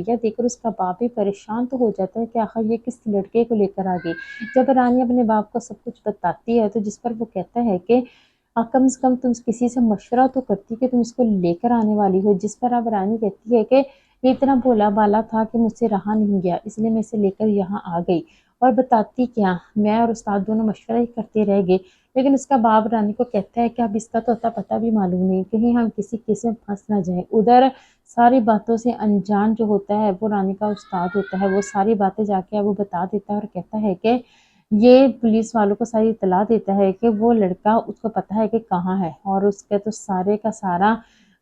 دیکھ کر اس کا باپ بھی پریشان تو ہو جاتا ہے کہ آخر یہ کس لڑکے کو لے کر آ گئی۔ جب رانی اپنے باپ کو سب کچھ بتاتی ہے تو جس پر وہ کہتا ہے کہ کم سے کم تم کسی سے مشورہ تو کرتی کہ تم اس کو لے کر آنے والی ہو، جس پر اب رانی کہتی ہے کہ یہ اتنا بھولا بالا تھا کہ مجھ سے رہا نہیں گیا، اس لیے میں اسے لے کر یہاں آ گئی۔ اور بتاتی کیا، میں اور استاد دونوں مشورہ ہی کرتے رہ گئے، لیکن اس کا باپ رانی کو کہتا ہے کہ اب اس کا تو اتا پتہ بھی معلوم نہیں، کہیں ہم کسی کیس میں پھنس نہ جائیں۔ ادھر ساری باتوں سے انجان جو ہوتا ہے وہ رانی کا استاد ہوتا ہے، وہ ساری باتیں جا کے وہ بتا دیتا ہے اور کہتا ہے کہ یہ پولیس والوں کو ساری اطلاع دیتا ہے کہ وہ لڑکا اس کو پتا ہے کہ کہاں ہے، اور اس کے تو سارے کا سارا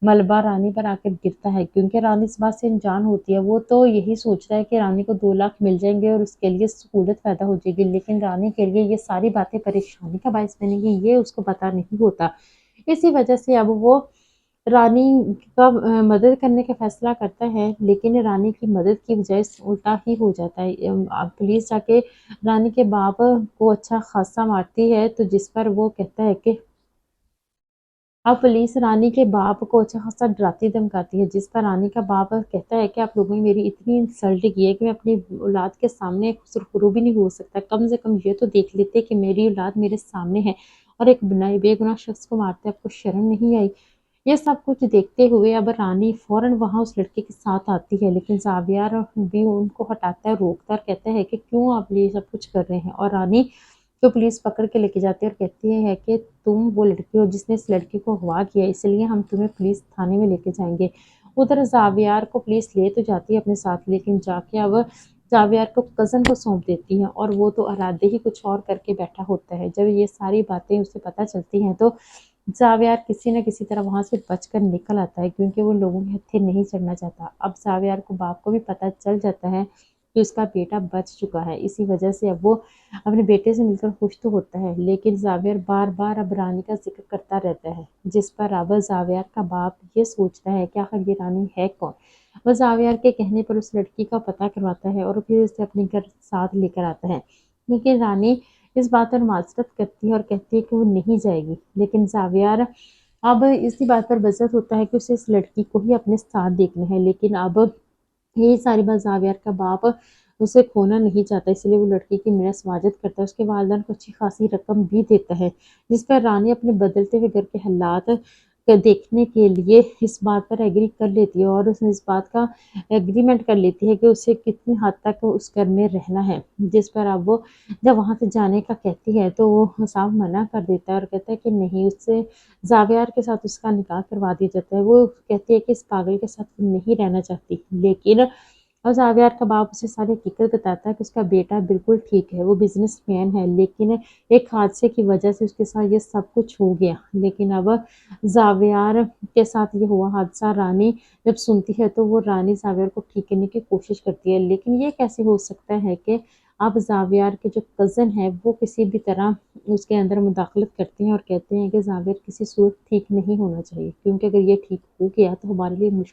ملبہ رانی پر آ کر گرتا ہے، کیونکہ رانی اس بات سے انجان ہوتی ہے۔ وہ تو یہی سوچتا ہے کہ رانی کو 2 لاکھ مل جائیں گے اور اس کے لیے سہولت پیدا ہو جائے گی، لیکن رانی کے لیے یہ ساری باتیں پریشانی کا باعث بنے گی، یہ اس کو پتا نہیں ہوتا۔ اسی وجہ سے اب وہ رانی کا مدد کرنے کا فیصلہ کرتا ہے، لیکن رانی کی مدد کی بجائے الٹا ہی ہو جاتا ہے۔ پولیس جا کے رانی کے باپ کو اچھا خاصا مارتی ہے، تو جس پر وہ کہتا ہے کہ اب پولیس رانی کے باپ کو اچھا خاصا ڈراتی دھمکاتی ہے، جس پر رانی کا باپ کہتا ہے کہ آپ لوگوں نے میری اتنی انسلٹ کی ہے کہ میں اپنی اولاد کے سامنے سرخرو بھی نہیں ہو سکتا، کم سے کم یہ تو دیکھ لیتے کہ میری اولاد میرے سامنے ہے اور ایک بے گناہ شخص کو مارتے آپ کو شرم نہیں آئی۔ یہ سب کچھ دیکھتے ہوئے اب رانی فوراً وہاں اس لڑکے کے ساتھ آتی ہے، لیکن زاویار بھی ان کو ہٹاتا ہے، روکتا ہے اور کہتا ہے کہ کیوں آپ یہ سب کچھ کر رہے ہیں، اور رانی تو پولیس پکڑ کے لے کے جاتی ہے اور کہتی ہے کہ تم وہ لڑکی ہو جس نے اس لڑکی کو اغوا کیا، اس لیے ہم تمہیں پولیس تھانے میں لے کے جائیں گے۔ ادھر زاویار کو پولیس لے تو جاتی ہے اپنے ساتھ، لیکن جا کے اب زاویار کو کزن کو سونپ دیتی ہے، اور وہ تو ارادے ہی کچھ اور کر کے بیٹھا ہوتا ہے۔ جب یہ ساری باتیں اسے پتہ چلتی ہیں تو زاویار کسی نہ کسی طرح وہاں سے بچ کر نکل آتا ہے، کیونکہ وہ لوگوں کے ہتھے نہیں چڑھنا چاہتا۔ اب زاویار کو باپ کو بھی پتہ چل جاتا ہے کہ اس کا بیٹا بچ چکا ہے، اسی وجہ سے اب وہ اپنے بیٹے سے مل کر خوش تو ہوتا ہے، لیکن زاویار بار بار اب رانی کا ذکر کرتا رہتا ہے، جس پر اب زاویار کا باپ یہ سوچتا ہے کہ آخر یہ رانی ہے کون۔ وہ زاویار کے کہنے پر اس لڑکی کا پتہ کرواتا ہے اور پھر اسے اپنے گھر ساتھ لے کر آتا ہے، لیکن رانی اس بات پر معذرت کرتی ہے اور کہتی ہے کہ وہ نہیں جائے گی، لیکن زاویار اب اسی بات پر بزد ہوتا ہے کہ اسے اس لڑکی کو ہی اپنے ساتھ دیکھنا ہے، لیکن اب یہی ساری بات زاویار کا باپ اسے کھونا نہیں چاہتا، اس لیے وہ لڑکی کی محض سماجت کرتا ہے، اس کے والدین کو اچھی خاصی رقم بھی دیتا ہے، جس پر رانی اپنے بدلتے ہوئے گھر کے حالات دیکھنے کے لیے اس بات پر ایگری کر لیتی ہے، اور اس بات کا ایگریمنٹ کر لیتی ہے کہ اسے کتنی حد تک اس گھر میں رہنا ہے، جس پر اب وہ جب وہاں سے جانے کا کہتی ہے تو وہ صاف منع کر دیتا ہے اور کہتا ہے کہ نہیں، اس سے زاویار کے ساتھ اس کا نکاح کروا دیا جاتا ہے۔ وہ کہتی ہے کہ اس پاگل کے ساتھ نہیں رہنا چاہتی، لیکن اور زاویار کا باپ اسے ساری حقیقت بتاتا ہے کہ اس کا بیٹا بالکل ٹھیک ہے، وہ بزنس مین ہے، لیکن ایک حادثے کی وجہ سے اس کے ساتھ یہ سب کچھ ہو گیا۔ لیکن اب زاویار کے ساتھ یہ ہوا حادثہ رانی جب سنتی ہے تو وہ رانی زاویار کو ٹھیک کرنے کی کوشش کرتی ہے، لیکن یہ کیسے ہو سکتا ہے کہ اب زاویار کے جو کزن ہے وہ کسی بھی طرح اس کے اندر مداخلت کرتے ہیں اور کہتے ہیں کہ زاویار کسی صورت ٹھیک نہیں ہونا چاہیے، کیونکہ اگر یہ ٹھیک ہو گیا تو ہمارے لیے